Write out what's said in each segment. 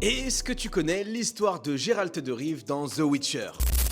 Et est-ce que tu connais l'histoire de Geralt de Rive dans The Witcher?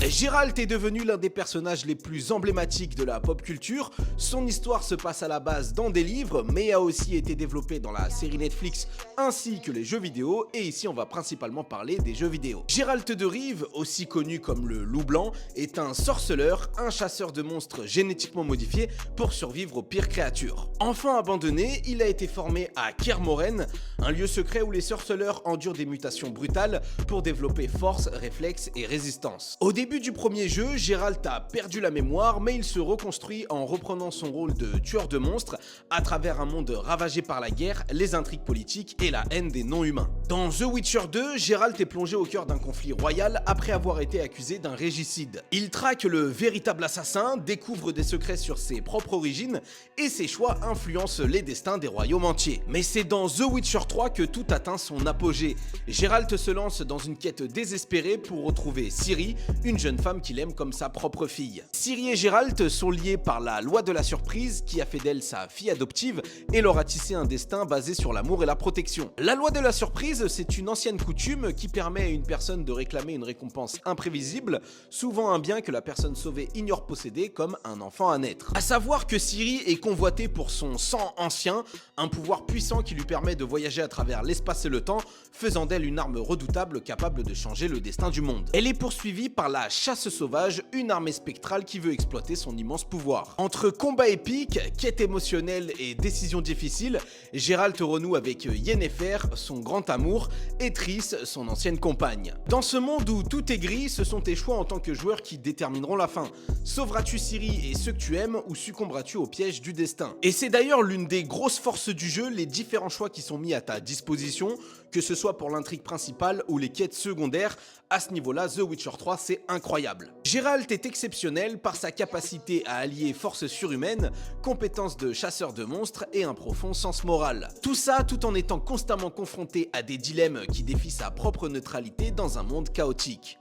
Geralt est devenu l'un des personnages les plus emblématiques de la pop culture. Son histoire se passe à la base dans des livres, mais a aussi été développée dans la série Netflix ainsi que les jeux vidéo, et ici on va principalement parler des jeux vidéo. Geralt de Rive, aussi connu comme le Loup Blanc, est un sorceleur, un chasseur de monstres génétiquement modifiés pour survivre aux pires créatures. Enfant abandonné, il a été formé à Kaer Morhen, un lieu secret où les sorceleurs endurent des mutations brutales pour développer force, réflexe et résistance. Au début du premier jeu, Geralt a perdu la mémoire, mais il se reconstruit en reprenant son rôle de tueur de monstres à travers un monde ravagé par la guerre, les intrigues politiques et la haine des non-humains. Dans The Witcher 2, Geralt est plongé au cœur d'un conflit royal après avoir été accusé d'un régicide. Il traque le véritable assassin, découvre des secrets sur ses propres origines et ses choix influencent les destins des royaumes entiers. Mais c'est dans The Witcher 3 que tout atteint son apogée. Geralt se lance dans une quête désespérée pour retrouver Ciri, une jeune femme qu'il aime comme sa propre fille. Ciri et Geralt sont liés par la loi de la surprise qui a fait d'elle sa fille adoptive et leur a tissé un destin basé sur l'amour et la protection. La loi de la surprise, c'est une ancienne coutume qui permet à une personne de réclamer une récompense imprévisible, souvent un bien que la personne sauvée ignore posséder, comme un enfant à naître. A savoir que Ciri est convoitée pour son sang ancien, un pouvoir puissant qui lui permet de voyager à travers l'espace et le temps, faisant d'elle une arme redoutable capable de changer le destin du monde. Elle est poursuivie par la chasse sauvage, une armée spectrale qui veut exploiter son immense pouvoir. Entre combats épiques, quêtes émotionnelles et décisions difficiles, Geralt renoue avec Yennefer, son grand amour, et Triss, son ancienne compagne. Dans ce monde où tout est gris, ce sont tes choix en tant que joueur qui détermineront la fin. Sauveras-tu Ciri et ceux que tu aimes, ou succomberas-tu au piège du destin? Et c'est d'ailleurs l'une des grosses forces du jeu, les différents choix qui sont mis à ta disposition, que ce soit pour l'intrigue principale ou les quêtes secondaires. À ce niveau-là, The Witcher 3, c'est incroyable. Geralt est exceptionnel par sa capacité à allier force surhumaine, compétences de chasseur de monstres et un profond sens moral. Tout ça tout en étant constamment confronté à des dilemmes qui défient sa propre neutralité dans un monde chaotique.